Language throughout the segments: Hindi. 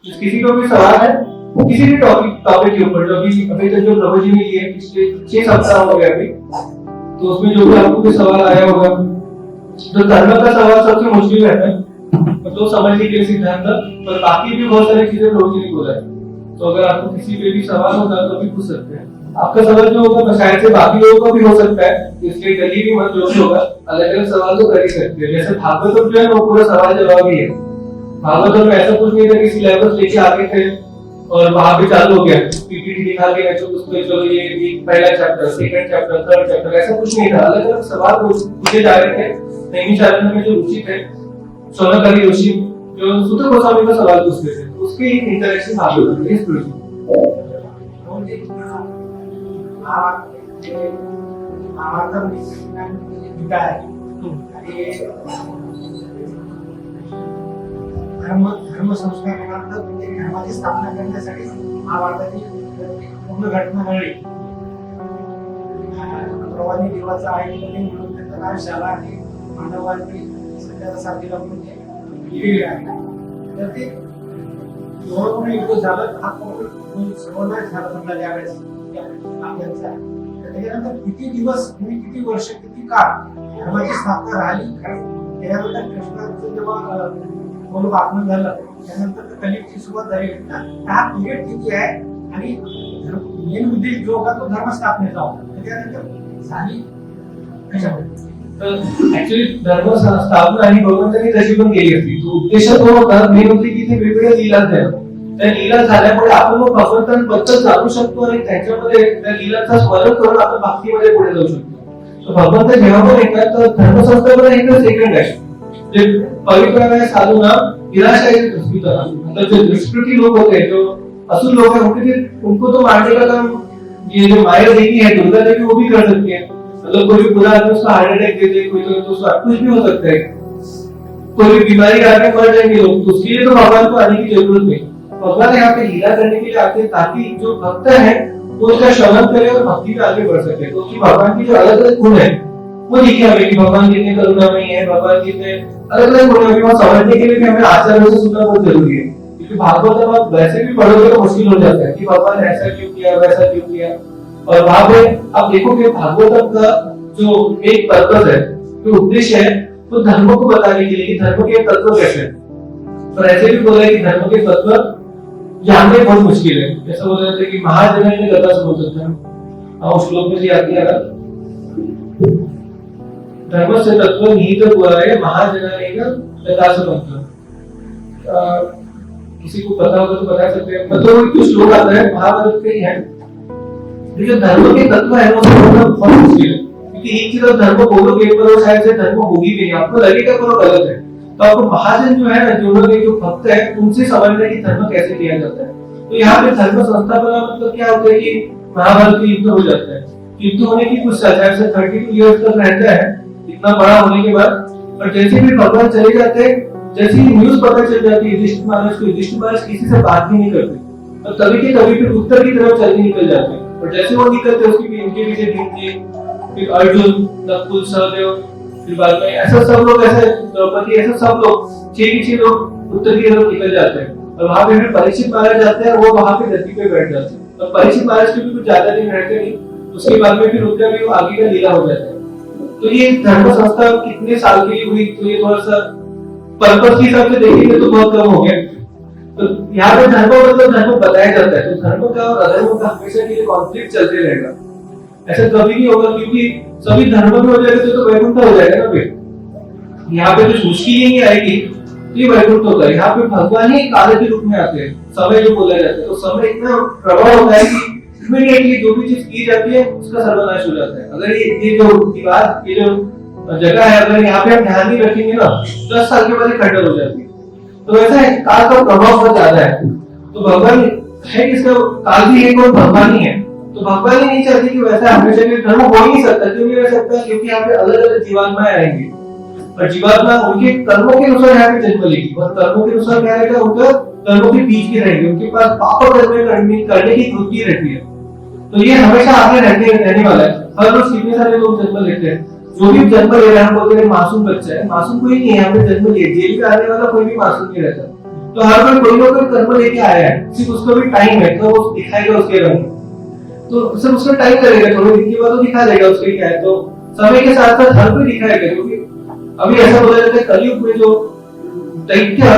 किसी को भी सवाल है किसी भी टॉपिक के ऊपर, जो अभी तक जो प्रभु जी ने लिए पिछले 6 सप्ताह हो गए अभी, तो उसमें जो भी आपको कोई सवाल आया होगा, तो धर्म का सवाल सबसे मुश्किल रहता है मतलब समझने के लिए सिद्धांत, पर बाकी भी बहुत सारी चीजें प्रभु जी ने बोला है। तो अगर आपको किसी पे भी सवाल होगा तो भी पूछ सकते हैं। आपका सवाल जो होगा शायद से बाकी लोगों का भी हो सकता है, इसलिए गली भी मत जो भी होगा अलग अलग सवाल तो कर ही सकते हैं। जैसे भागवतम जो है वो पूरा सवाल जवाब ही है। भागवतम में ऐसा कुछ नहीं था कि सिलेबस लेके आगे थे और वहां पे चालू हो गया पीपीटी दिखा के तो उसमें चलो ये पहला chapter, second chapter, third chapter, ऐसा कुछ नहीं था। अलग अलग सवाल पूछे जा रहे थे। नैमिषारण्य में जो ऋषि थे शौनकादि ऋषि जो सूत्र गोस्वामी का सवाल पूछते थे, उसके इंटरेक्शन भागवतम में इस प्रकार धर्म संस्कारानंतर धर्माची स्थापना करण्यासाठी महाभारताची पूर्ण घटना घडली. प्रवादी देवाचा आहे म्हणून त्यांचा नाव शाला आणि मानवांनी सध्याच्या साथीला म्हणून दिलेले आहे. तर ते एवढं युद्ध झालं हा सर्वनाश झाला समजा यावेळेस आपल्याचा. त्याच्यानंतर किती दिवस किती वर्ष किती काळ धर्माची स्थापना राहिली. त्यानंतर कृष्णाचं जेव्हा बोलू आपण झालं त्यानंतर कलियुगची सुरुवात झाली. हा पिरियड किती आहे आणि मेन उद्देश जो होता तो धर्म स्थापनेचा होता. त्यानंतर झाली कशामध्ये तर ऍक्च्युअली धर्म स्थापना आणि भगवंतांनी तशी पण केली होती. तो उद्देश तो होता मेन होती की ते वेगवेगळ्या लीला झाल्या. त्या लीला झाल्यामुळे आपण मग भगवंतांबद्दल जाणू शकतो आणि त्याच्यामध्ये त्या लीलांचा स्मरण करून आपण भक्तीमध्ये पुढे जाऊ शकतो. भगवंत जेव्हा पण येतात तर धर्मसंस्थापना एक सेकंड आहे. जो पवित्र है साधु नाम निराशा मतलब जो दुष्कृति लोग होते हैं, जो असुर लोग हैं, उनको तो मारने का काम ये जो माया देवी है दुर्गा देवी वो भी कर सकती है. मतलब कोई भी बुरा आदमी उसका हार्ट अटैक दे दे, कोई तो उसका कुछ भी हो सकता है. कोई भी बीमारी आके मर जाएंगे लोग, तो उसके लिए तो भगवान को आने की जरूरत नहीं. भगवान यहाँ पे लीला करने के लिए आते हैं ताकि जो भक्त है वो उसका श्रवण करे और भक्ति में आगे बढ़ सके. तो भगवान की जो अलग अलग गुण है वो देखिए हमें कि भगवान कितने करुणामयी है, भगवान कितने अलग अलग गुण है. समझने के लिए भी हमें आचार्यों से सुनना बहुत जरूरी है, क्योंकि भागवत आप वैसे भी पढ़ोगे तो मुश्किल हो जाता है कि भगवान ऐसा क्यों किया वैसा क्यों किया. और वहां पे आप देखोगे भागवत का जो एक पर्पस है, जो उद्देश्य है, तो धर्म को बताने के लिए धर्म के तत्व कैसे है. तो ऐसे भी बोला कि धर्म के तत्व जानने बहुत मुश्किल है. जैसा बोला जाता है कि महाजन ने गदा से बोल सकते हैं. उस श्लोक में याद किया धर्म से तत्व निहित हुआ है महाजनानेन तथासमंत्र. किसी को पता होगा तो बता सकते हैं. मतलब कुछ लोग आता है महाभारत के ही है. जो धर्म के तत्व है वो समझना बहुत मुश्किल है, क्योंकि एक तरफ धर्म बोलोगे पर वो शायद से धर्म होगी नहीं, आपको लगेगा पर वो गलत है. तो आपको महाजन जो है ना, जो लोग जो भक्त है, उनसे समझना कि धर्म कैसे किया जाता है. तो यहाँ पे धर्म संस्थापना मतलब क्या होता है कि महाभारत के युद्ध हो जाता है. युद्ध होने की कुछ शायद से 32 ईयर्स तक रहता है इतना बड़ा होने के बाद. और जैसे भी भगवान चले जाते हैं, जैसे ही न्यूज पता चल जाती है युधिष्ठिर महाराज किसी से बात भी नहीं करते, और तभी के तभी फिर उत्तर की तरफ चलने निकल जाते हैं. और जैसे वो निकलते उसकी इनके पीछे भीम, फिर अर्जुन, नकुल, सहदेव, फिर बाद में ऐसा सब लोग, ऐसे द्रौपदी, ऐसे सब लोग 6 लोग उत्तर की तरफ निकल जाते हैं. और वहां पे फिर परीक्षित महाराज जाते हैं, वो वहां पे धरती पे बैठ जाते हैं. और परीक्षित महाराज के भी कुछ ज्यादा दिन रहते नहीं, उसके बाद में फिर उनका भी आगे का लीला हो जाता है. तो ये धर्म संस्था कितने साल के लिए हुई, तो ये थोड़ा सा पर्पस के हिसाब से देखेंगे तो बहुत कम हो गया. तो यहाँ पे धर्म मतलब धर्म बताया जाता है. तो धर्म का और अधर्म का हमेशा के लिए कॉन्फ्लिक्ट चलते रहेगा. ऐसा कभी नहीं होगा, क्योंकि सभी धर्म में हो जाएगा तो वैकुंठ हो जाएगा ना. फिर यहाँ पे जो मुश्किल नहीं आएगी तो ये वैकुंठ होता है. यहाँ पे भगवान ही काल के रूप में आते हैं. समय जो बोला जाता है, तो समय इतना प्रभाव होता है कि इमीडिएटली जो भी चीज की जाती है उसका सर्वनाश हो जाता है. अगर ये जो दीवार, ये जो जगह है, अगर यहाँ पे हम ध्यान नहीं रखेंगे ना, 10 साल के बाद खंडर हो जाती है. तो वैसा है, काल का प्रभाव बहुत ज्यादा है. तो भगवान है, इसका काल भी एक और भगवान ही है. तो भगवान ही नहीं चाहते कि वैसा हमेशा के धर्म हो ही नहीं सकता. क्यों नहीं रह सकता? क्योंकि यहाँ पे अलग अलग जीवात्माएं आएंगी और जीवात्मा उनके कर्मों के अनुसार यहाँ पे जन्म लेगी. और कर्मों के अनुसार क्या रहेगा, उनका कर्मों के बीच में रहेंगे. उनके पास पाप कर्म करने की वृत्ति रहती है. तो ये हमेशा आगे रहने वाला है. हर रोज कितने सारे लोग जन्म लेते हैं. जो भी जन्म ले रहे हैं, बोलते हैं मासूम बच्चा है. मासूम कोई नहीं है. यहाँ पे जन्म लिए जेल में आने वाला कोई भी मासूम नहीं रहता. तो हर कोई ना कोई कर्म लेके आया है, सिर्फ उसका भी टाइम है, तो वो दिखाएगा उसके रंग, तो सिर्फ उसका टाइम लगेगा, थोड़े दिन के बाद वो दिखा देगा उसके क्या है। तो समय के साथ साथ हर कोई दिखाएगा, क्योंकि अभी ऐसा बोला जाता है कलयुग में जो दैत्य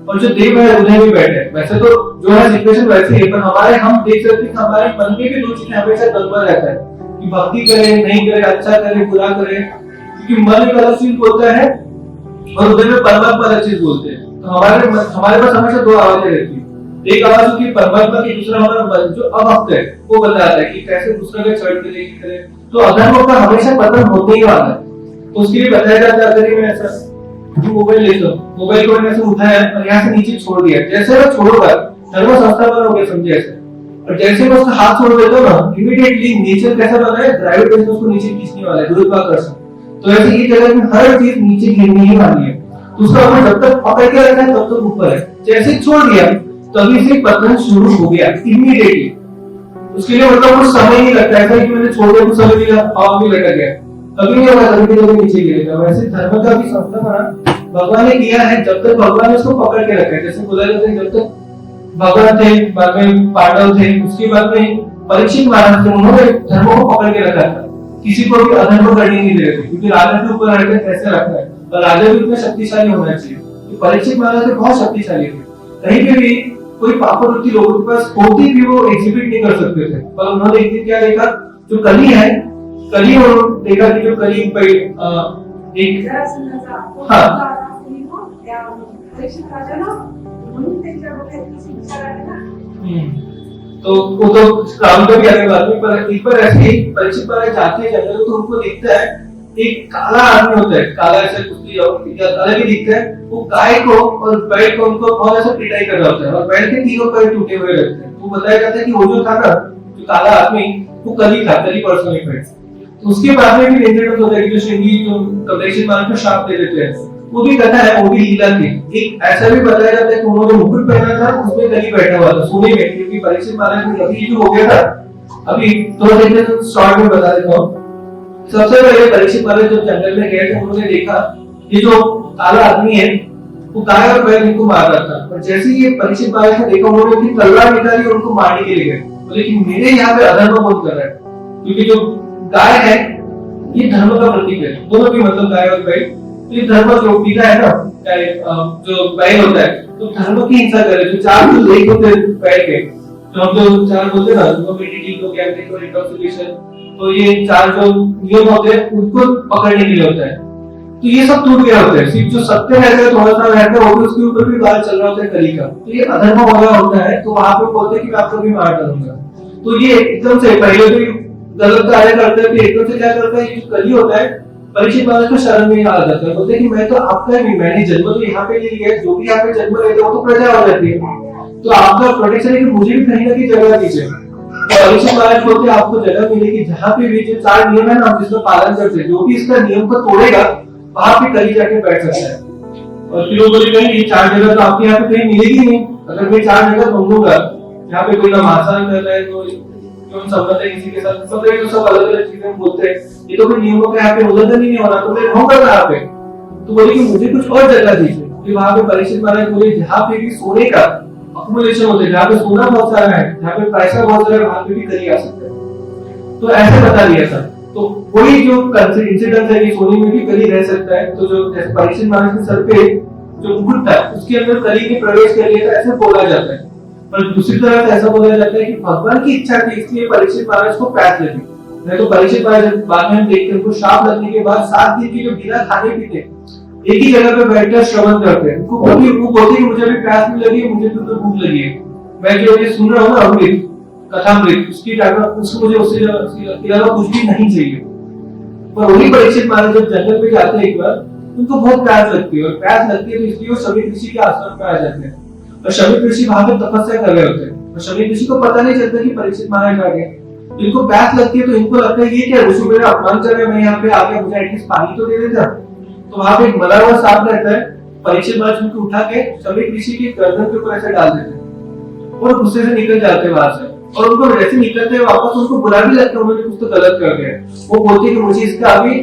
और जो देव है उन्हें भी बैठे। वैसे तो जो है सिचुएशन वैसे ही, पर हमारे हम देख सकते हैं हमारे मन में भी दो चीजें हमेशा गड़बड़ रहता है कि भक्ति करे नहीं करे, अच्छा करे बुरा करे, क्योंकि मन एक अलग चीज बोलता है और उधर में परमात्मा अलग चीज बोलते हैं। तो हमारे पास हमेशा दो आवाजें रहती है, एक आवाज होती है परमात्मा की, दूसरा हमारा मन जो अभक्त है वो बताता है कि कैसे दूसरा का चढ़ के लेके करे। तो अधर्म का हमेशा पतन होने ही वाला है। तो उसके लिए बताया जाता है, अगर मैं ऐसा मोबाइल ले लो, मोबाइल को मैंने ऐसे उठाया और यहाँ से नीचे छोड़ दिया, जैसे मैं छोड़ूंगा धर्म संस्था बना हो गया, समझे ऐसे। और जैसे मैं उसका हाथ छोड़ देता हूँ ना, इमीडिएटली नेचर कैसा बना है, ग्रेविटेशन उसको नीचे खींचने वाला है, गुरुत्वाकर्षण। तो ऐसे ये जगह में हर चीज नीचे गिरने ही वाली है, तो उसका हमें जब तक पकड़ के रखना है तब तक ऊपर है। जैसे छोड़ दिया तभी से पतन शुरू हो गया इमीडिएटली। उसके लिए मतलब कुछ समय नहीं लगता, ऐसा कि मैंने छोड़ दिया कुछ समय नहीं लगा, हवा भी लटक गया, कभी नहीं होगा, कभी नीचे गिरेगा। वैसे धर्म का भी संस्था बना भगवान ने किया है, जब तक भगवान ने उसको पकड़ के रखा है। जैसे बोला जाता है जब तक भगवान थे, बाद में पांडव थे, उसके बाद में परीक्षित महाराज थे, उन्होंने धर्म को पकड़ के रखा था, किसी को भी अधर्म करने नहीं दे रहे थे, क्योंकि राजा के ऊपर रहकर कैसे रखना है और राजा भी उतना शक्तिशाली होना चाहिए। तो परीक्षित महाराज बहुत शक्तिशाली थे, कहीं पे भी कोई पापवृत्ति लोगों के पास होती भी वो एग्जिबिट नहीं कर सकते थे। पर उन्होंने एक दिन क्या देखा, जो कली है, कली उन्होंने देखा कि जो कली एक हाँ तो वो तो राम का भी अलग बात है, पर एक बार ऐसे ही परीक्षित महाराज जाते हैं जंगल, तो उनको दिखता है एक काला आदमी होता है, काला ऐसे कुछ अलग ही दिखता है, वो गाय को और बैल को उनको बहुत ऐसे पिटाई कर रहा होता है और बैल के तीनों पैर टूटे हुए रहते हैं। तो बताया जाता है कि वो जो था ना, जो काला आदमी, वो कली था, कली पर्सन इफेक्ट। तो उसके बाद में भी इंसिडेंट होता है कि जो श्रृंगी जो कपिलेश्वर महाराज को शाप दे देते हैं, वो भी कथा है, वो भी लीला थी। एक ऐसा भी बताया जाता है कि उन्होंने मुकुट पहना था, उसमें कली बैठा हुआ था सोने में, क्योंकि परीक्षित महाराज ने अभी जो हो गया था, अभी थोड़ा देर शॉर्ट में बता देता हूँ। सबसे पहले परीक्षित महाराज जब जंगल में गए थे, उन्होंने देखा ये जो काला आदमी है वो गाय और बैल इनको मार रहा था, और जैसे ही ये परीक्षित महाराज ने देखा, उन्होंने अपनी तलवार निकाली और उनको मारने के लिए गए। बोले कि मेरे यहाँ पे अधर्म कौन कर रहा है, क्योंकि जो गाय है ये धर्म का प्रतीक है, दोनों की मतलब गाय और बैल। तो ये धर्म जो पिता है ना, जो बैल होता है, तो धर्म की हिंसा करे। जो चार जो लेख होते हैं बैल के, जो हम जो चार बोलते हैं ना, कम्युनिटी को कहते हैं, रिकॉन्सिलिएशन, तो ये चार जो नियम होते हैं उनको पकड़ने के लिए होता है। तो ये सब टूट गया होता है, सिर्फ जो सत्य रहता है थोड़ा सा रहता है, वो भी उसके ऊपर भी बात चल रहा होता है कली का। तो ये अधर्म वाला होता है, तो वहां पे बोलते हैं कि मैं आपको भी मार डालूंगा। तो ये एकदम से पहले तो गलत कार्य करते हैं, एकदम से क्या करता है, ये कली होता है, परीक्षित महाराज को शरण में आ जाता है, बोलते हैं कि मैं तो आपका ही, मैंने जन्म तो यहाँ पे ले लिया है, जो भी यहाँ पे जन्म लेते हैं वो तो प्रजा हो जाती है, तो आपका प्रोटेक्शन है कि मुझे भी कहीं ना कहीं जगह दीजिए। परीक्षित महाराज बोलते हैं आपको जगह मिलेगी जहाँ पे भी जो चार नियम है ना, हम जिसमें पालन करते हैं, जो भी इसका नियम को तोड़ेगा वहां पे कहीं जाके बैठ सकता है। और फिर वो बोलेगा ये चार जगह तो आपके यहाँ पे कहीं मिलेगी नहीं, अगर मैं चार जगह ढूंढूंगा, यहाँ पे कोई ना मांसाहार कर रहा है, तो क्यों संबंध है किसी के साथ, सब तो सब अलग अलग चीजें बोलते हैं, ये तो कोई नियमों का यहाँ पे उल्लंघन ही नहीं हो रहा, तो मैं रहूंगा कहाँ पे। तो बोले कि मुझे कुछ और जगह दीजिए। फिर वहां पे परीक्षित महाराज बोले जहाँ पे भी सोने का अकुमुलेशन होता है, जहाँ पे सोना बहुत सारा है, जहाँ पे पैसा बहुत सारा है, वहां पे भी कली आ सकता है। तो ऐसे बता दिया था। तो वही जो इंसिडेंट है कि सोने में भी कली रह सकता है, तो जो जैसे परीक्षित महाराज के सर पे जो मुकुट था उसके अंदर कली ने प्रवेश कर लिया था, ऐसे बोला जाता है। पर दूसरी तरफ ऐसा बोला जाता है कि भगवान की इच्छा थी, इसलिए परीक्षित महाराज को प्यास लगी। नहीं तो परीक्षित महाराज बाद में हम देखते हैं, उनको शाप लगने के बाद 7 दिन की जो बिना खाने पीते एक ही जगह पे बैठकर श्रवण करते हैं, उनको बोलते कि मुझे भी प्यास नहीं लगी, मुझे तो भूख लगी है, मैं जो ये सुन रहा हूँ ना अमृत कथामृत, उसकी उसको मुझे उससे अलावा कुछ भी नहीं चाहिए। पर वही परीक्षित महाराज जब जंगल में जाते हैं एक बार, उनको बहुत प्यास लगती है, और प्यास लगती है तो इसलिए वो सभी ऋषि के आश्रम में आ जाते हैं, और सभी ऋषि वहां पर तपस्या कर रहे होते हैं, और सभी ऋषि को पता नहीं चलता कि परीक्षित महाराज आ गए। इनको प्यास लगती है तो इनको लगता है ये क्या ऋषि मेरा अपमान कर रहे हैं, मैं यहाँ पे आ गया, मुझे एटलीस्ट पानी तो दे देता। तो वहां पे एक मरा हुआ सांप रहता है, परीक्षित महाराज उनको उठा के सभी ऋषि के गर्दन के ऊपर ऐसे डाल देते हैं और गुस्से से निकल जाते हैं वहां से। और उनको वैसे निकलते हैं वापस, उनको बुरा भी लगता है, उन्होंने कुछ तो गलत कर दिया। वो बोलते कि मुझे इसका अभी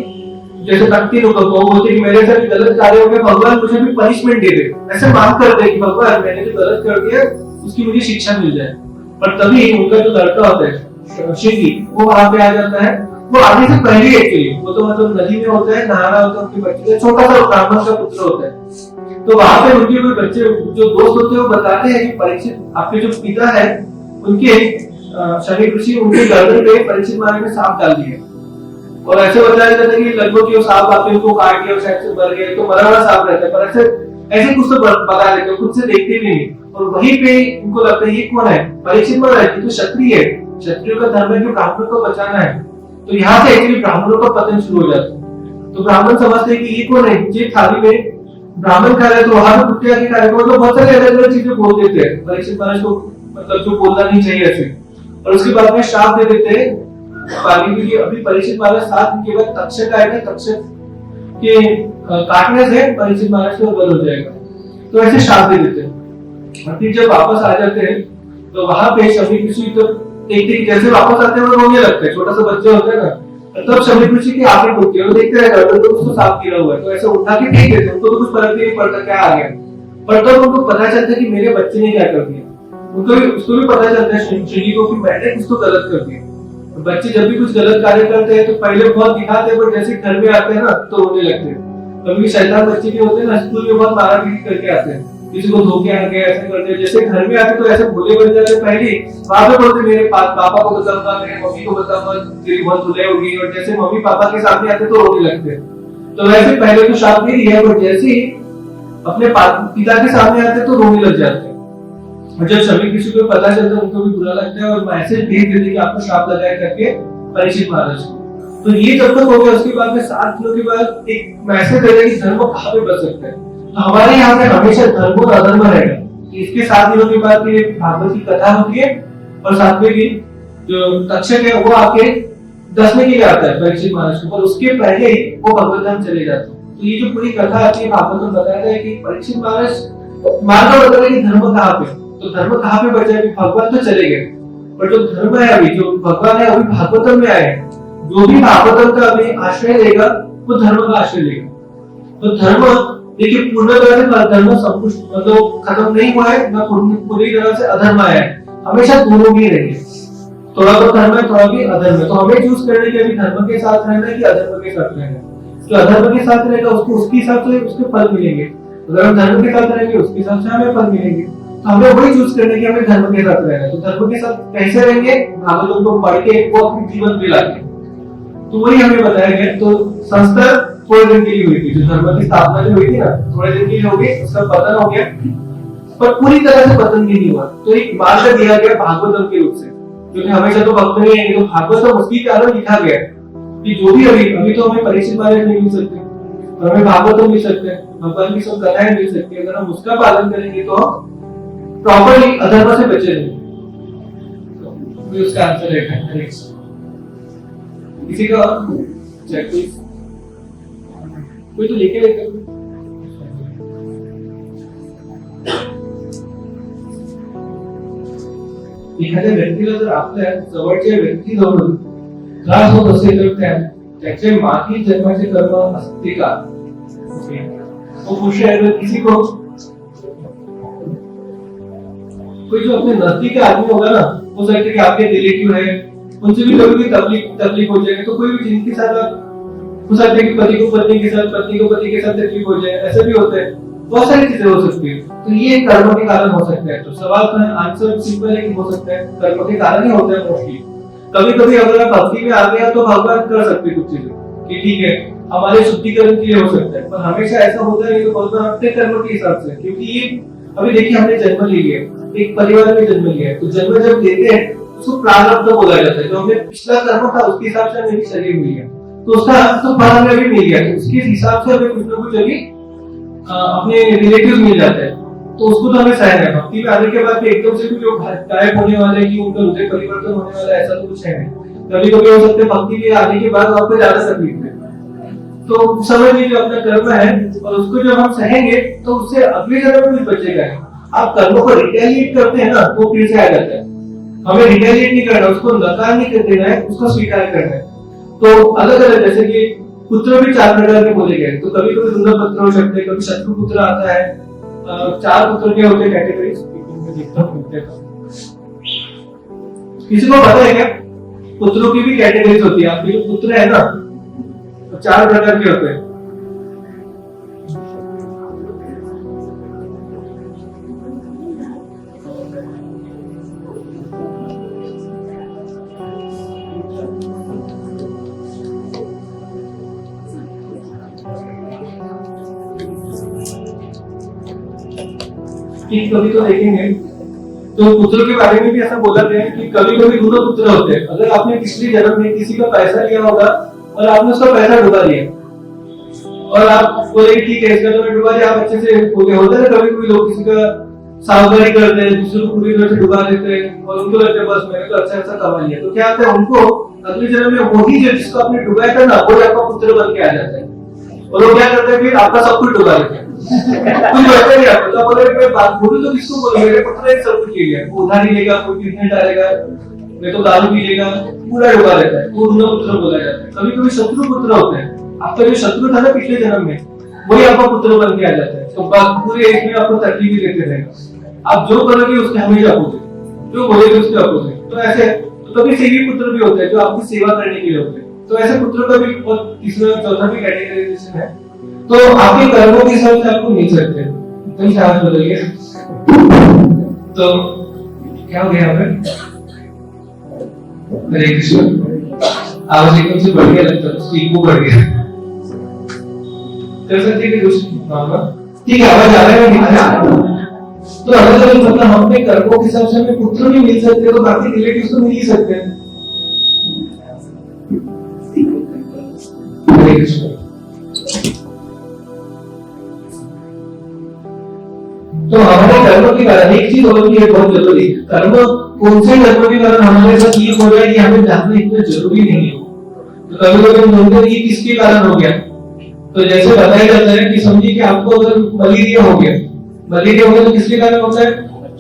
जैसे तख्ती लोग बोलते कि मेरे साथ गलत कार्य हो गया, भगवान मुझे भी पनिशमेंट दे दे, ऐसे मांग करते हैं कि भगवान मैंने जो गलत कर दिया उसकी मुझे शिक्षा मिल जाए। पर तभी उनका जो लड़का होता है शिवी, वो वहां पे आ जाता है। वो आने से पहले एक्चुअली वो तो मतलब नदी में होता है, नहा रहा होता है, उनके बच्चे छोटा सा ब्राह्मण का पुत्र होता है। तो वहां पे उनके कोई बच्चे जो दोस्त होते हैं वो बताते हैं कि परीक्षित आपके जो पिता है उनके शनि ऋषि उनके गर्दन पे परीक्षित महाराज ने सांप डाल दिया, और ऐसे बताया जाता है कि लगभग जो सांप आपके उनको काट गया और शायद से मर गए, तो मरा हुआ सांप रहता है, पर ऐसे कुछ तो बता देते हैं, खुद से देखते भी नहीं। और वहीं पे उनको लगता है ये कौन है, परीक्षित महाराज तो क्षत्रिय है, क्षत्रियों का धर्म है कि ब्राह्मणों को बचाना है। तो यहाँ से एक्चुअली ब्राह्मणों का पतन शुरू हो जाता है। तो ब्राह्मण समझते हैं कि ये कौन है, ये थाली में ब्राह्मण खा रहे, तो वहां पे कुटिया के कार्यक्रम तो बहुत सारे अलग अलग चीजें बोल देते हैं परीक्षित महाराज को, मतलब जो बोलना नहीं चाहिए ऐसे। और उसके बाद में श्राप दे देते हैं पानी की। अभी परीक्षित महाराज 7 दिन के बाद तक्षक आएगा, तक्षक के काटने से परीक्षित महाराज को बल हो जाएगा, तो ऐसे श्राप दे देते हैं। और फिर जब वापस आ जाते हैं तो वहां पे शमी ऋषि तो देखते कि जैसे वापस आते हैं वो रोने लगते हैं, छोटा सा बच्चा होता है ना, तब शमी ऋषि की आंखें खुलती है, वो देखते रहते हैं तो उसको सांप गिरा हुआ है, तो ऐसे उठा के फेंक देते हैं, उनको तो कुछ फर्क नहीं पड़ता क्या आ गया। पर तब उनको पता चलता है कि मेरे बच्चे ने क्या कर दिया, उनको भी उसको भी पता चलता है शनि को कि मैंने कुछ तो गलत कर दिया। बच्चे जब भी कुछ गलत कार्य करते हैं तो पहले बहुत दिखाते हैं, पर जैसे घर में आते हैं ना तो रोने लगते हैं। कभी शैतान बच्चे भी होते हैं ना, स्कूल में बहुत मारा पीटी करके आते हैं, किसी को धोखे आके ऐसे करते हैं, जैसे घर में आते तो ऐसे भोले बन जाते पहले, वहां पे बोलते मेरे पापा को बताऊंगा, मेरे मम्मी को बताऊंगा, तेरी बहुत धुलाई होगी, और जैसे मम्मी पापा के सामने आते तो रोने लगते हैं। तो वैसे पहले तो शाप नहीं है, पर जैसे ही अपने पिता के सामने आते तो रोने लग जाते हैं। और जब सभी किसी को पता चलता है उनको भी बुरा लगता है और मैसेज भेज देते कि आपको श्राप लगाया करके परीक्षित महाराज को। तो ये जब तक हो गया उसके बाद में 7 दिनों के बाद एक मैसेज देगा कि धर्म कहाँ पे बच सकता है। तो हमारे यहाँ पे हमेशा धर्म और अधर्म रहेगा। इसके 7 दिनों के बाद फिर भागवत की कथा होती है, और 7वें दिन जो तक्षक है वो आके दसने के लिए आता है परीक्षित महाराज को, पर उसके पहले ही वो भगवत धाम चले जाते हैं। तो ये जो पूरी कथा आती है भागवत में बताया है कि परीक्षित महाराज मानना होता है कि धर्म कहाँ पे, तो धर्म कहाँ पे बचा है, भगवान तो चले गए, पर जो धर्म है अभी जो भगवान है अभी भागवतम में आए, जो भी भागवतम का अभी आश्रय लेगा वो धर्म का आश्रय लेगा। तो धर्म देखिए पूर्ण तरह से धर्म संपुष्ट मतलब खत्म नहीं हुआ है, ना पूरी तरह से अधर्म आया है, हमेशा दोनों भी रहेंगे, थोड़ा तो धर्म है थोड़ा भी अधर्म है। तो हमें चूज करने के अभी धर्म के साथ रहना है कि अधर्म के साथ रहना है। जो अधर्म के साथ रहेगा उसको उसके हिसाब से उसके फल मिलेंगे, अगर हम धर्म के साथ रहेंगे उसके हिसाब से हमें फल मिलेंगे। तो हमें वही चूज करने की, हमें धर्म के साथ रहना है। तो धर्म के साथ कैसे रहेंगे, भागवत को पढ़ के वो अपने जीवन में लाएंगे, तो वही हमें बताया गया। तो संस्था थोड़े दिन के लिए हुई थी, जो धर्म की स्थापना जो हुई थी ना थोड़े दिन के लिए हो गई, उसका पतन हो गया, पर पूरी तरह से पतन भी नहीं हुआ। तो एक मार्ग दिया गया भागवतम के रूप से, क्योंकि हमेशा तो भक्त नहीं आएंगे, तो भागवतम उसकी कारण लिखा गया कि जो भी अभी तो हमें परीक्षित महाराज नहीं मिल सकते, हमें भागवतम मिल सकते हैं, भगवान की सब कथाएं मिल सकती है। अगर हम उसका पालन करेंगे तो हम प्रॉपर्ली अधर्म से बचे रहेंगे। तो उसका आंसर है किसी का चेक कोई तो लेके लेते एखाद्या व्यक्तीला जर आपल्या जवळच्या व्यक्तीजवळून त्रास होत असेल तर त्याचे मागील जन्माचे कर्म असते का, वो पूछ रहे हैं किसी को, कोई जो अपने नजदीक का आदमी होगा ना, हो सकता है कि आपके रिलेटिव है, उनसे भी कभी भी तकलीफ हो जाएगी, तो कोई भी जिनके साथ हो सकता है कि पति को पत्नी के साथ, पत्नी को पति के साथ तकलीफ हो जाए, ऐसे भी होते हैं, बहुत सारी चीजें हो सकती है। तो ये कर्म के कारण हो सकता है। तो सवाल का आंसर सिंपल है कि हो सकता है कर्म के कारण ही होता है मोस्टली। कभी कभी अगर आप भक्ति में आ गया तो भगवान कर सकते कुछ चीजें कि ठीक है हमारे शुद्धिकरण के लिए हो सकता है, पर हमेशा ऐसा होता है कि भगवान अपने कर्म के हिसाब से, क्योंकि ये अभी देखिए हमने जन्म ले लिया, एक परिवार में जन्म लिया है, तो जन्म जब लेते हैं उसको प्रारब्ध बोला जाता है। जो हमने पिछला कर्म था उसके हिसाब से हमें शरीर मिल गया, तो उसका तो फल हमें भी मिल गया, तो उसके हिसाब से हमें कुछ ना कुछ अभी अपने रिलेटिव मिल जाते हैं, तो उसको तो हमें सहना है। भक्ति में आने के बाद एकदम से कुछ गायब होने वाला है कि उनका हृदय परिवर्तन होने वाला है, ऐसा तो कुछ है नहीं। कभी कभी हो सकता है भक्ति में आने के बाद आपको ज्यादा तकलीफ है, तो समझ लीजिए अपना कर्म है और उसको जब हम सहेंगे तो उससे अगले जन्म में भी बचेगा। आप कर्म को रिटेलिएट करते हैं ना तो फिर से आ जाता है, हमें रिटेलिएट नहीं करना, उसको नकार नहीं कर देना है, उसको स्वीकार करना है। तो अलग अलग जैसे कि पुत्र भी 4 प्रकार के बोले गए। तो कभी कभी दुर्लभ पुत्र हो सकते हैं, कभी शत्रु पुत्र आता है। 4 पुत्र के होते कैटेगरीज। किसी को पता है क्या पुत्रों की भी कैटेगरीज होती है? आपके जो पुत्र है ना, तो 4 प्रकार के होते हैं। कभी तो देखेंगे तो पुत्रों के बारे में भी ऐसा बोला गया है कि कभी कभी दोनों पुत्र होते हैं। अगर आपने पिछले जन्म में किसी का पैसा लिया होगा और आपने उसका पैसा डुबा दिया और आप बोले ठीक है इसका तो मैं डुबा दिया, आप अच्छे से हो गया। होता है ना कभी कभी लोग किसी का सावधानी करते हैं, दूसरे को पूरी तरह से डुबा देते हैं और उनको लगता है बस मैंने तो अच्छा अच्छा कमा लिया। तो क्या होता है उनको अगले जन्म में वही जो जिसको आपने डुबाया था ना वो आपका पुत्र बन के आ जाता है और वो क्या करते हैं फिर आपका सब कुछ डुबा देते हैं। कुछ वैसा नहीं आपको तो बोले मैं बात बोलूं तो किसको बोलूं, मेरे पुत्र ने सब कुछ ले लिया, वो उधारी लेगा, कोई बिजनेस डालेगा, मैं तो दारू पी लेगा, पूरा डुबा देता है। तो उन्हें पुत्र बोला जाता है। कभी कभी शत्रु पुत्र होते हैं, आपका जो शत्रु था ना पिछले जन्म में वही आपका पुत्र बन के आ जाता है। तो पूरे एक में आपको तकलीफ भी देते रहेगा। आप जो करोगे उसके हमेशा अपोजिट, जो बोलेगे उसके अपोजिट। तो ऐसे तो कभी सेवी पुत्र भी होते हैं जो आपकी सेवा करने के लिए होते हैं। तो ऐसे पुत्रों का भी और तीसरा चौथा भी कैटेगराइजेशन है। तो आपके कर्मों के हिसाब से आपको मिल सकते हैं। तो हाथ बदलिए तो क्या हो गया हरे कृष्ण आवाज एकदम से बढ़ गया, लगता है स्पीक बढ़ गया। कर सकते कि कुछ ठीक है आवाज आ रहा है। तो अगर मतलब हम अपने कर्मों के हिसाब से हमें पुत्र भी मिल सकते हैं तो बाकी रिलेटिव्स तो मिल ही सकते हैं। हरे कृष्ण। तो हमारे कर्म के कारण एक चीज और भी है बहुत जरूरी, कर्म कौन से कर्म के कारण हमारे साथ ये हो रहा है कि हमें जानना इतना जरूरी नहीं है। तो कभी कभी हम ढूंढते हैं कि किसके कारण हो गया। तो जैसे बताया जाता है कि समझिए कि आपको अगर मलेरिया हो गया तो किसके कारण होता है?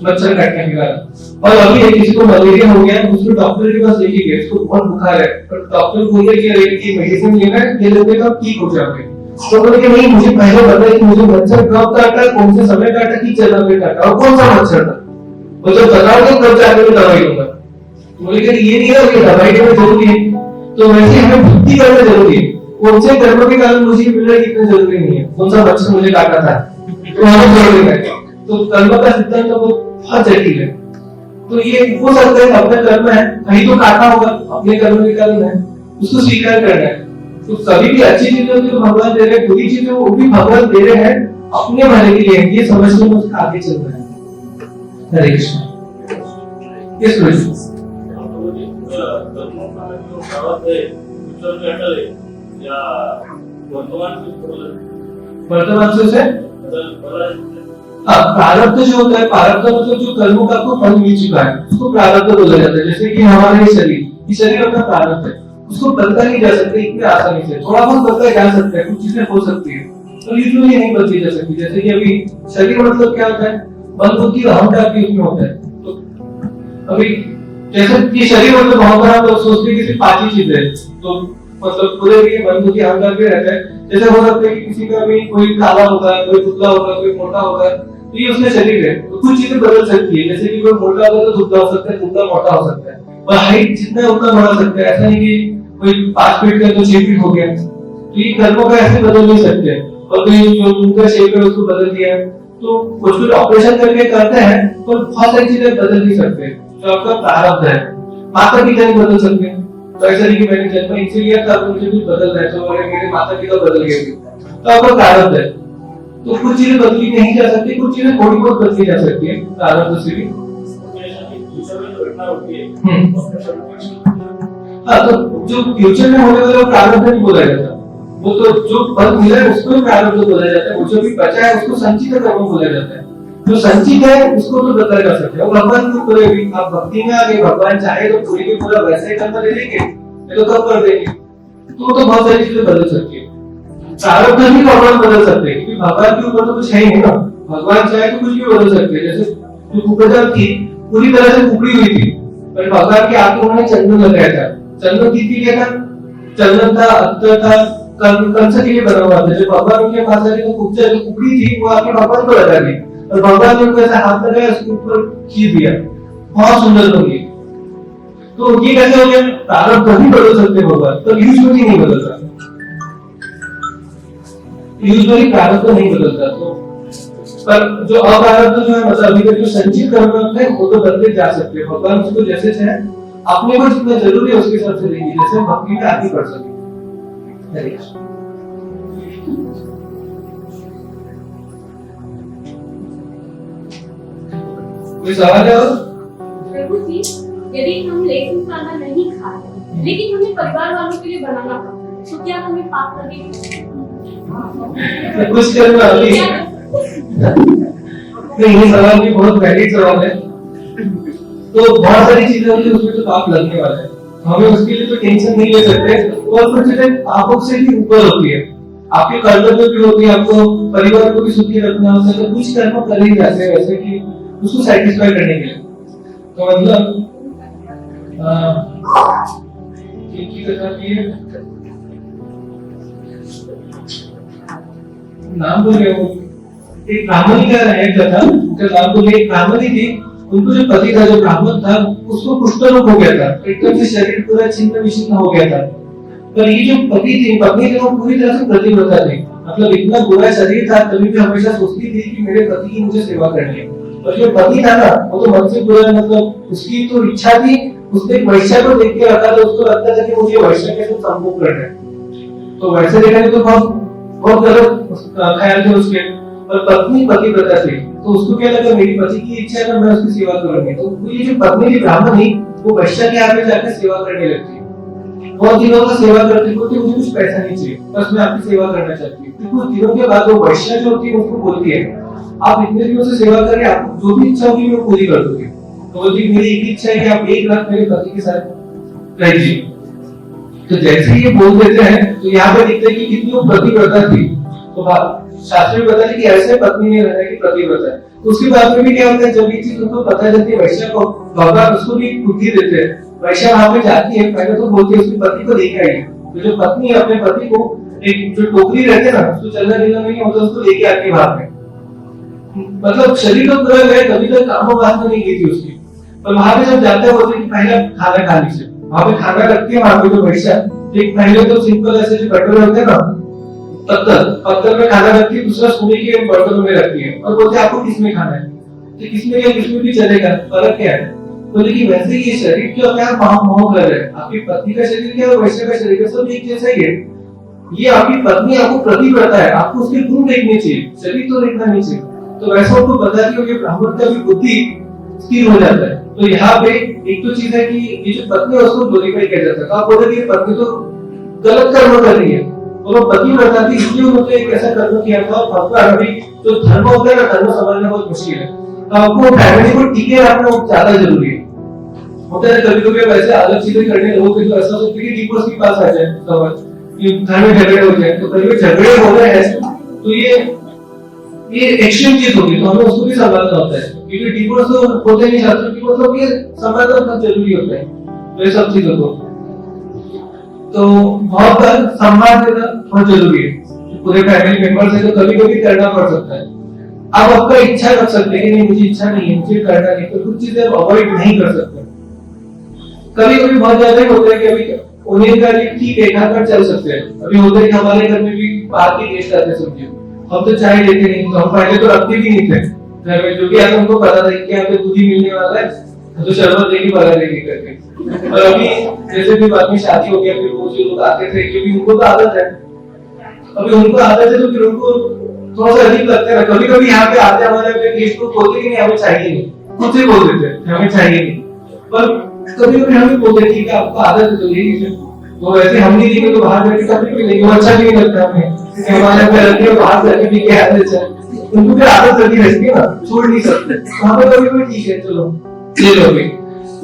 मच्छर काटने के कारण। और अभी किसी को मलेरिया हो गया उसको डॉक्टर के पास लेके गए, उसको बहुत बुखार है पर डॉक्टर बोल रहे कि मेडिसिन लेना है, ये लेते तो ठीक हो जाओगे। तो बोले कि नहीं मुझे पहले बताइए कि मुझे मच्छर कब काटा, कौन से समय काटा, किस जगह पे काटा और कौन सा मच्छर था। वो जब बताओगे तब जाकर मैं दवाई दूंगा। बोले कि ये नहीं है कि दवाई देना जरूरी है। तो वैसे हमें भक्ति करना जरूरी है। कौन से कर्म के कारण मुझे मिल रहा है कितना जरूरी नहीं है, कौन सा मच्छर मुझे काटा था तो हमें जरूरी है। तो कर्म का सिद्धांत तो बहुत जटिल है। तो ये हो सकता है अपना कर्म है, कहीं तो काटा होगा, अपने कर्म के कारण है, उसको स्वीकार करना है। तो कभी भी अच्छी चीजें जो भगवान दे रहे हैं, बुरी चीजें वो भी भगवान दे रहे हैं अपने भले के लिए, ये समझने में उसका आगे चल रहा है। हरे कृष्ण। यस कृष्ण। वर्तमान से प्रारब्ध जो होता है, प्रारब्ध मतलब जो कर्मों का आपको फल मिल चुका है उसको प्रारब्ध बोला जाता है। जैसे कि हमारा ये शरीर अपना प्रारब्ध है, उसको बदला नहीं जा सकता इतनी आसानी से। थोड़ा बहुत बदला जा सकता है, कुछ चीजें हो सकती है तो यूजुअली नहीं बदली जा सकती। जैसे कि अभी शरीर मतलब क्या होता है, मन बुद्धि और अहंकार भी उसमें होता है। तो अभी जैसे कि शरीर मतलब अहंकार हम लोग सोचते हैं कि सिर्फ 5 ही चीजें, तो मतलब पूरे भी मन बुद्धि अहंकार भी रहता है। जैसे हो सकता है कि किसी का भी कोई काला होगा, कोई पुतला होगा, कोई मोटा होगा, तो ये उसका शरीर है। तो कुछ चीजें बदल सकती है, जैसे कि कोई मोटा होगा तो दुबला हो सकता है, दुबला मोटा हो सकता है, और हाइट जितना उतना बढ़ा सकता है। ऐसा नहीं कि कोई 5 फीट का तो 6 फीट हो गया। तो ये कर्मों का ऐसे बदल नहीं सकते। और कोई जो उनका शेप है उसको बदल दिया, तो कुछ ऑपरेशन करके करते हैं तो बहुत सारी चीजें बदल नहीं सकते। जो आपका प्रारब्ध है, माता पिता नहीं बदल सकते। तो ऐसा नहीं कि मैंने जन्म इनसे लिया था मुझे कुछ बदल रहा है, तो मेरे माता पिता बदल गए, तो आपका प्रारब्ध है। तो कुछ चीजें बदली नहीं जा सकती, कुछ चीजें थोड़ी बहुत बदली जा सकती है प्रारब्ध से भी। हाँ, तो जो फ्यूचर में होने वाला प्रारब्ध नहीं बोला जाता, वो तो जो फल मिला है उसको प्रारब्ध बोला जाता है। वो जो भी बचा है उसको संचित कर्म बोला जाता है। जो संचित है उसको तो बदला जा सकता है। भगवान को पूरे भी आप भक्ति में आगे भगवान चाहे तो पूरी भी पूरा वैसे ही कर्म ले लेंगे, नहीं तो कब कर देंगे। तो बहुत सारी चीजें बदल सकती है। प्रारब्ध भी भगवान बदल सकते हैं क्योंकि भगवान के ऊपर तो कुछ है ही नहीं ना। भगवान चाहे तो कुछ भी बदल सकते हैं। जैसे जो कुकड़म थी पूरी तरह से कुकड़ी हुई थी, पर भगवान के आगे उन्होंने चंदन लगाया था। चंदन कितनी क्या था, चंदन था, अत्तर था, कंस के लिए बना हुआ था। जब भगवान उनके पास आए तो कुकड़ी थी, वो आके भगवान को लगा दी और भगवान ने उनको ऐसा हाथ लगाया, उसके ऊपर खींच दिया। बहुत सुंदर होगी। तो ये कैसे हो गया? प्रारब्ध नहीं बदल सकते भगवान, तो यूजुअली नहीं बदलता, यूजुअली प्रारब्ध नहीं बदलता। तो पर जो अप्रारब्ध जो है, मतलब अभी तक जो संचित कर्म है वो तो बदले जा सकते हैं। भगवान उसको जैसे चाहे अपने को जितना जरूरी है उसके हिसाब से देंगे, जैसे हम भक्ति में आगे बढ़ सके। कोई सवाल है? प्रभु जी, यदि हम लहसुन खाना नहीं खा रहे लेकिन हमें परिवार वालों के लिए बनाना पड़ता है, तो क्या हमें पाप लगेगा? कुछ करना अभी नहीं, ये सवाल भी बहुत वैलिड सवाल है। तो बहुत सारी चीजें होती है उसमें तो पाप लगने वाला है, हमें उसके लिए तो टेंशन नहीं ले सकते। और कुछ चीजें पापों से भी ऊपर होती है, आपके कर्तव्य भी होती है, आपको परिवार को भी सुखी रखना होता है, तो कुछ कर्म कर ही जाते हैं वैसे कि उसको सेटिस्फाई करने के लिए। तो मतलब नाम बोले वो एक ब्राह्मणी का है कथा, उनका नाम बोले एक ब्राह्मणी थी, उनको जो पति था जो ब्राह्मण था उसको कुष्ठ रोग हो गया था, एकदम से शरीर पूरा छिन्न विच्छिन्न हो गया था। पर ये जो पति थी पत्नी थी वो पूरी तरह से प्रतिव्रता थी, मतलब इतना बुरा शरीर था तभी भी हमेशा सोचती थी कि मेरे पति की मुझे सेवा करनी है। और जो पति था ना वो तो मन से पूरा, मतलब उसकी तो इच्छा थी, उसने एक वैश्या को देख के रखा था, उसको लगता था कि मुझे वैश्या के साथ संभोग करना है। तो वैसे देखा तो बहुत गलत ख्याल थे उसके। और पत्नी पतिव्रता थी, तो उसको क्या लगा मेरी पति की इच्छा है, मैं उसकी सेवा करूंगी। तो ये जो पत्नी थी ब्राह्मण थी, वो वैश्या के आगे जाकर सेवा करने लगती। बहुत दिनों तक सेवा करती थी, मुझे कुछ पैसा नहीं चाहिए, बस मैं आपकी सेवा करना चाहती हूँ। कुछ दिनों के बाद वो वैश्या जो होती है उसको बोलती है, आप इतने दिनों से सेवा करें, आपको जो भी इच्छा होगी मैं पूरी कर दूंगी। तो बोलती मेरी एक इच्छा है कि आप 1 लाख मेरे पति के साथ रहिए। तो जैसे ही ये बोल देते हैं तो यहाँ पे दिखता है कि कितनी वो प्रतिव्रता थी। तो शास्त्र में बताया कि ऐसे पत्नी ने रहना की प्रतिव्रता है। तो उसके बाद में भी क्या होता है, जब ये चीज उनको पता चलती है वैश्या को, भगवान उसको भी बुद्धि देते हैं। वैश्या वहां पे जाती है, पहले तो बोलती है उसके पति को लेके आई। तो जो पत्नी है अपने पति को एक जो टोकरी रहती है ना, उसको चलना फिरना नहीं होता, उसको लेके आती है वहां पे। मतलब शरीर तो पूरा गया, कभी तक कामों बात नहीं की थी उसकी। पर वहां पे जब जाते हैं बोलते कि पहले खाना खा लीजिए, वहां पे खाना रखती है। वहां पे जो वैश्या एक पहले तो सिंपल ऐसे जो कटोरे होते हैं ना, पत्थर में खाना रखती है, दूसरा सोने के बर्तन में रखती है और बोलते आपको किसमें खाना है, तो किसमें या किसमें भी चलेगा, फर्क क्या है। बोले कि वैसे ये शरीर जो अपने आप मोह कर रहे हैं, आपकी पत्नी का शरीर क्या है, वैश्य का शरीर सब एक जैसा ही है। ये आपकी पत्नी आपको प्रतिव्रता है, आपको उसके गुण देखने चाहिए, शरीर तो देखना नहीं चाहिए। तो वैसा उनको बता दिया कि ब्राह्मण का भी बुद्धि स्थिर हो जाता है। तो यहाँ पे एक तो चीज है कि ये जो पत्नी है उसको ग्लोरीफाई किया जाता है। तो आप बोले कि पत्नी तो गलत कर्म कर रही है, और वो पतिव्रता थी इसलिए उन्होंने एक ऐसा कर्म किया था। और भगवान अभी जो धर्म होता है ना, धर्म समझना बहुत मुश्किल है। तो आपको फैमिली को टीके रखना ज्यादा जरूरी है। होता है कभी कभी वैसे अलग चीजें करने लोगों के ऐसा सोचते हैं कि डिवोर्स के पास आ जाए, समझ घर में झगड़े हो जाए। तो कभी झगड़े हो रहे हैं तो ये एक्सट्रीम चीज होगी, तो हमें उसको भी संभालना होता है, क्योंकि डिवोर्स तो होते नहीं शास्त्रों की, मतलब ये संभालना बहुत जरूरी होता है। तो ये सब चीजों को तो बहुत सम्मान देना बहुत जरूरी है। पूरे फैमिली मेंबर से तो कभी कभी करना पड़ सकता है। आप आपका इच्छा रख सकते हैं कि नहीं मुझे इच्छा नहीं है, मुझे करना नहीं, तो कुछ चीजें अवॉइड नहीं कर सकते। कभी कभी बहुत ज्यादा ही होता है कि अभी उन्हें का ठीक है घर पर चल सकते हैं। अभी होता है कि हमारे घर में भी बाहर के गेस्ट आते हैं, समझिए हम तो चाय लेते नहीं, तो हम पहले तो रखते भी नहीं थे घर में, जो कि आज हमको पता था कि यहाँ पे दूध ही मिलने वाला है, तो शरबत लेके बना लेके करके। और अभी जैसे भी बाद में शादी हो गया, फिर वो जो लोग आते थे क्योंकि उनको तो आदत है, अभी उनको आदत है तो फिर उनको थोड़ा सा अजीब लगता है। कभी कभी यहाँ पे आते हमारे गेस्ट को बोलते कि नहीं हमें चाहिए नहीं, खुद से बोल देते हमें चाहिए नहीं। पर कभी कभी हमें बोलते ठीक है आपको आदत है तो ले लीजिए, तो वैसे हम नहीं लेंगे तो बाहर जाके कभी भी लेंगे, अच्छा भी नहीं लगता हमें कि हमारे घर के बाहर जाके भी क्या आदत है, उनको फिर आदत लगी रहती है ना, छोड़ नहीं सकते। वहां पे कभी कभी ठीक है चलो ले लोगे,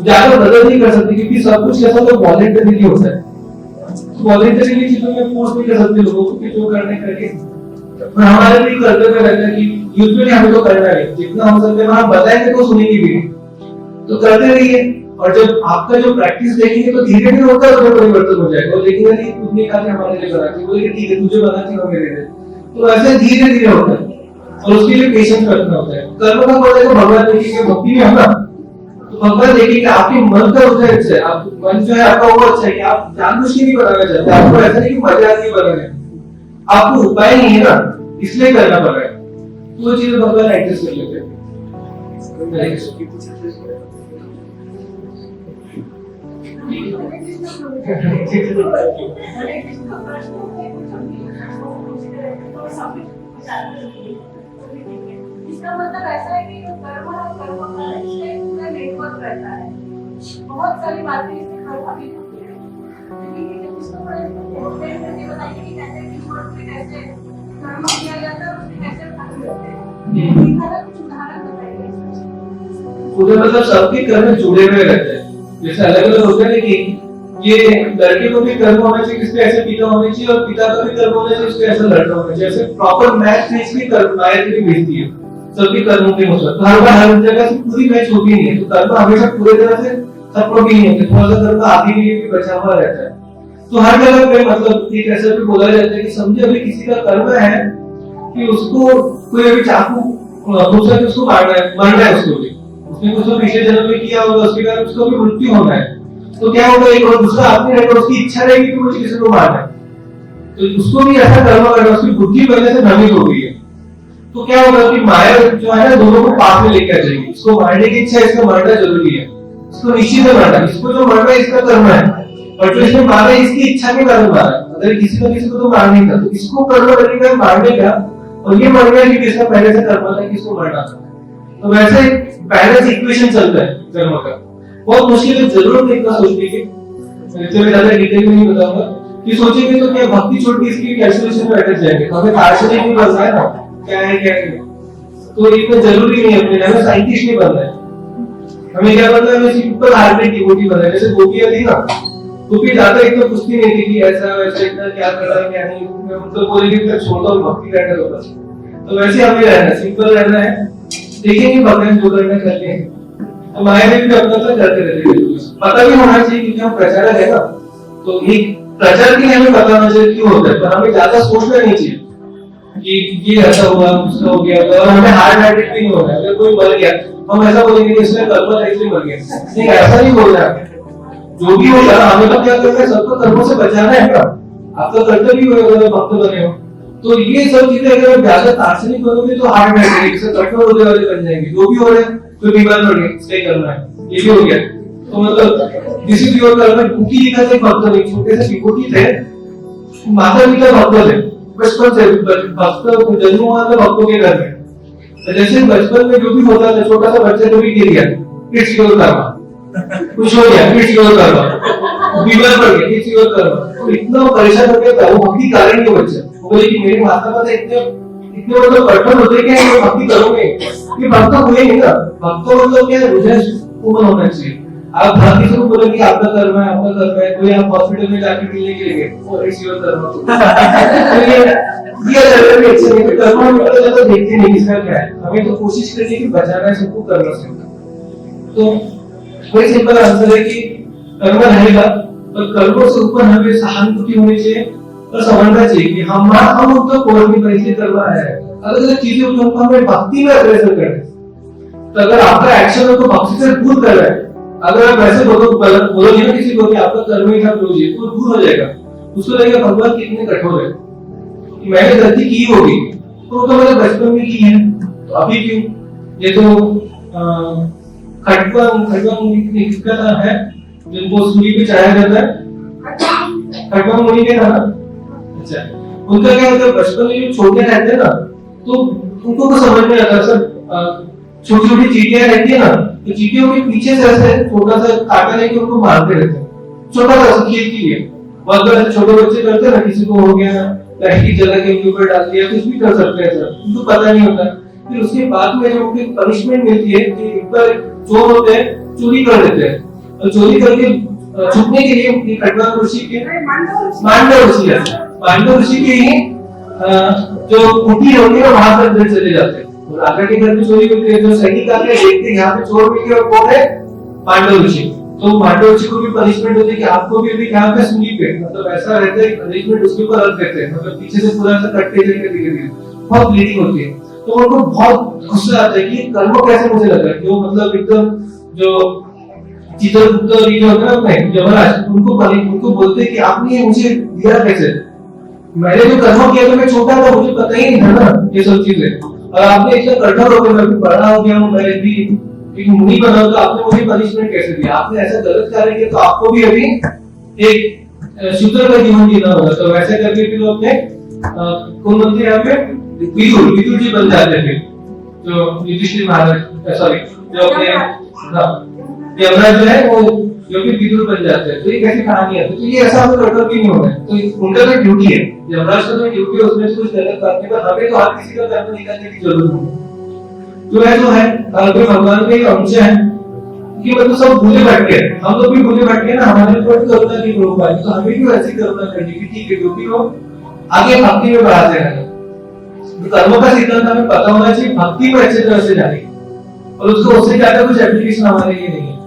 ज्यादा बदल नहीं कर सकते क्योंकि सब कुछ ऐसा तो वॉलंटरीली होता है। वॉलंटरीली चीजों में फोर्स नहीं कर सकते लोगों को कि जो करने करके। पर हमारे भी कर्तव्य रहता है कि यूजुअली हमें तो करना है, जितना हो सकता है हम बताएंगे तो सुनेंगे भी, तो करते रहिए। और जब आपका जो प्रैक्टिस देखेंगे तो धीरे धीरे होता है परिवर्तन हो जाएगा। और लेकिन नहीं तुमने कहा कि हमारे लिए बना के बोले ठीक है तुझे बना के मेरे लिए, तो ऐसे धीरे धीरे होता है और उसके लिए पेशेंस रखना होता है। कर्म का बोले तो भगवान देखेंगे भक्ति में होना, तो भगवान देखेंगे आपके मन का उद्देश्य अच्छा है, आप मन जो है आपका वो अच्छा है कि आप जानबूझ के नहीं बनाना चाहते, आपको ऐसा नहीं कि मजा नहीं बनाना है, आपको उपाय नहीं है ना इसलिए करना पड़ रहा है, तो वो चीज भगवान एडजस्ट कर लेते हैं। इसका मतलब ऐसा है कि जो कर्म और कर्म का इससे पूरा नेटवर्क रहता है, बहुत सारी बातें इसमें प्रभावित होती है। लेकिन जब इसको बड़े करके बताइए कि कैसे टीमवर्क में कैसे कर्म किया जाता है और उसमें कैसे फल मिलते हैं, कुछ उदाहरण बताइए। पूरे मतलब सबके कर्म जुड़े हुए रहते हैं, जैसे अलग अलग होता है कि ये लड़के को भी कर्म होना चाहिए इसके ऐसे पिता होने चाहिए और पिता का भी कर्म होना चाहिए इसके ऐसा लड़का होना चाहिए, ऐसे प्रॉपर मैच नहीं इसकी कर्म गायत्री भेजती है सबके कर्मों के मुताबिक। हर बार हर जगह से पूरी मैच होती नहीं है, तो कर्म हमेशा पूरे तरह से सबको भी नहीं होते, थोड़ा सा कर्म आगे के लिए भी बचा हुआ रहता है। तो हर जगह पे मतलब एक ऐसा भी बोला जाता है कि समझे अभी किसी का कर्म है कि उसको कोई अभी चाकू दूसरा के उसको मारना है उसको भी, उसने कुछ तो पिछले जन्म में किया होगा उसके कारण उसको भी मृत्यु होना है, तो क्या होगा एक और दूसरा आदमी रहेगा उसकी इच्छा रहेगी कि मुझे किसी को मारना है, तो उसको भी ऐसा कर्म करना, उसकी बुद्धि पहले से भ्रमित हो गई है, तो क्या होगा कि माया जो है ना दोनों को पास में लेकर जाएगी, इसको मारने की इच्छा है, इसको मारना जरूरी है, इसको निश्चित है मारना, इसको जो मारना है इसका कर्म है, और जो इसने मारा है इसकी इच्छा के कारण मारा, अगर किसी न किसी को तो मारने का, तो इसको कर्म लगेगा मारने का, और ये मर गया कि किसका पहले से कर्म था किसको मारना था, तो वैसे बैलेंस इक्वेशन चलता है कर्म का। बहुत मुश्किल है, जरूरत नहीं इतना सोचने की, इससे मैं ज्यादा डिटेल में नहीं बताऊंगा कि सोचेंगे तो क्या भक्ति छोड़ के इसकी कैलकुलेशन में अटक जाएंगे, तो हमें दार्शनिक नहीं बनना है ना, क्या है क्या नहीं, तो इतना जरूरी नहीं है, अपने हमें साइंटिस्ट नहीं बनना है, हमें क्या बनना है, हमें सिंपल हार्टेड डिवोटी बनना है। जैसे गोपियां थी ना, गोपी ज्यादा इतना पूछती नहीं थी कि ऐसा वैसा इतना क्या कर रहा है क्या नहीं, मतलब बोलेगी कि छोड़ दो भक्ति करने दो बस, तो वैसे हमें रहना सिंपल रहना है, देखेंगे भगवान जो करना करते हैं, तो माया भी अपना तो करते रहते हैं, पता भी होना चाहिए क्योंकि हम प्रचारक है ना, तो एक प्रचार के लिए हमें पता होना चाहिए क्यों होता है, पर हमें ज्यादा सोचना नहीं चाहिए कि ये ऐसा हुआ उसका हो गया, और हमें हार्ड हार्टेड भी नहीं होना है। अगर कोई मर गया हम ऐसा बोलेंगे कि इसने कर्म था इसलिए मर गया, नहीं ऐसा नहीं बोलना है, जो भी होगा हमें तो क्या करना है, सबको कर्मों से बचाना है ना, आपका कर्तव्य होगा अगर भक्त बने हो, तो ये सब चीजें अगर ज्यादा दार्शनिक बनोगे तो हार्ड बैठेंगे, जैसे कठोर होने वाले बन जाएंगे, जो भी हो रहे हैं कोई बीमार पड़ गए इसलिए करना है, ये भी हो गया, तो मतलब किसी भी और कर्म में भूखी लिखा था भक्त नहीं, छोटे से विभूति थे, माता पिता भक्त थे, बचपन से भक्त जन्म हुआ था भक्तों के घर में, तो जैसे बचपन में जो भी होता था छोटा सा बच्चा कभी गिर गया किसी को करना, कुछ हो गया किसी को करना, बीमार पड़ गया किसी को करना, तो इतना परेशान हो गया था वो भक्ति कारण के बच्चे बोले कि मेरे माता पिता इतने मतलब कठोर होते क्या है भक्ति करोगे, ये भक्त हुए नहीं ना, भक्त मतलब क्या हृदय कोमल होना चाहिए। आप हर किसी को बोले कि आपका कर्म है आपका कर्म है, कोई आप हॉस्पिटल में जाके मिलने के लिए और इसी और कर्म तो ये जरूरी है, अच्छा नहीं कर्म में पता चलता देखते नहीं किसका क्या है, हमें तो कोशिश करनी है कि बचाना है सबको कर्म से, तो वही सिंपल आंसर है कि कर्म रहेगा पर कर्मों से ऊपर हमें सहानुभूति होनी चाहिए और समझना चाहिए कि हम उनको कोई भी परिस्थिति करवा रहे हैं, अलग अलग चीजें होती हैं हमें भक्ति में अग्रसर करना है, तो अगर आपका एक्शन है तो भक्ति से दूर कर रहा है, अगर आप ऐसे बोलोगे ना किसी को कि आपका कर्म ही था रोजी तो दूर हो जाएगा, उसको लगेगा भगवान कितने कठोर है, मैंने गलती की होगी तो मैंने बचपन में की है तो अभी क्यों, ये तो खटवा किसका है जिनको सूली पे चढ़ाया जाता है, खटवा मुनि के नाम, अच्छा उनका क्या होता है बचपन में जो छोटे रहते हैं ना तो उनको कुछ समझ नहीं आता, सब छोटी छोटी चीटियां रहती है ना, तो चीटियों के पीछे से ऐसे छोटा सा कांटा लेके उनको मारते रहते हैं, छोटा सा खेल के लिए, बहुत बार छोटे बच्चे करते हैं ना, किसी को हो गया प्लास्टिक जला के उनके ऊपर डाल दिया, कुछ भी कर सकते हैं सर, उनको पता नहीं होता, फिर उसके बाद में जब उनको पनिशमेंट मिलती है कि एक बार चोर होते हैं चोरी कर लेते हैं, और चोरी करके छुपने के लिए खटवा ऋषि के पांडव ऋषि के ही जो कुटी होती है वहां पर चले जाते हैं, और राजा के घर में चोरी होती है, जो सैनिक आते हैं देखते हैं यहाँ पे चोर मिल गया, कौन है पांडव ऋषि, तो मांडव जी को भी पनिशमेंट होती है कि आपको भी अभी क्या होता है सूली पे, मतलब ऐसा रहता है पनिशमेंट उसके ऊपर रख देते हैं, मतलब पीछे से पूरा ऐसा कटते जाएंगे धीरे धीरे, बहुत ब्लीडिंग होती है। तो उनको बहुत गुस्सा आता है कि कर्म कैसे मुझे लग रहा है, जो मतलब एकदम जो चित्रगुप्त और ये जो होता है अपने यमराज, उनको बोलते हैं कि आपने ये मुझे दिया कैसे, मैंने जो कर्म किया था मैं छोटा था, मुझे पता ही नहीं था ना ये सब चीजें, और आपने इतना कठोर हो गया, मैं भी बड़ा हो गया हूँ, मैं भी एक मुनि बना हूं, तो आपने मुझे पनिशमेंट कैसे दिया, आपने ऐसा गलत कार्य किया तो आपको भी अभी एक शूद्र का जीवन जीना होगा। तो वैसे करके फिर वो अपने कौन बनते यहाँ पे विदुर जी बन जाते थे, जो युधिष्ठिर महाराज सॉरी जो अपने यमराज जो है वो जो कि विदुर बन जाते हैं। तो ये कैसी कहानी है, तो ये ऐसा हमें कठोर भी नहीं होना है, तो उनका तो ड्यूटी है, यमराज का तो ड्यूटी है उसमें से कुछ गलत करने पर, हमें तो हर किसी का कर्म निकालने की जरूरत नहीं। तो है जो है कोई भगवान के अंश है कि मतलब सब भूले भटके, हम लोग भी भूले भटके ना, हमारे ऊपर करुणा की हो पाए, तो हमें भी वैसी करुणा करनी कि ठीक है क्योंकि वो आगे भक्ति में बढ़ाते हैं। तो कर्म का सिद्धांत हमें पता होना चाहिए, भक्ति में अच्छी तरह से जाने, और उसको उससे ज्यादा कुछ एप्लीकेशन हमारे लिए नहीं है।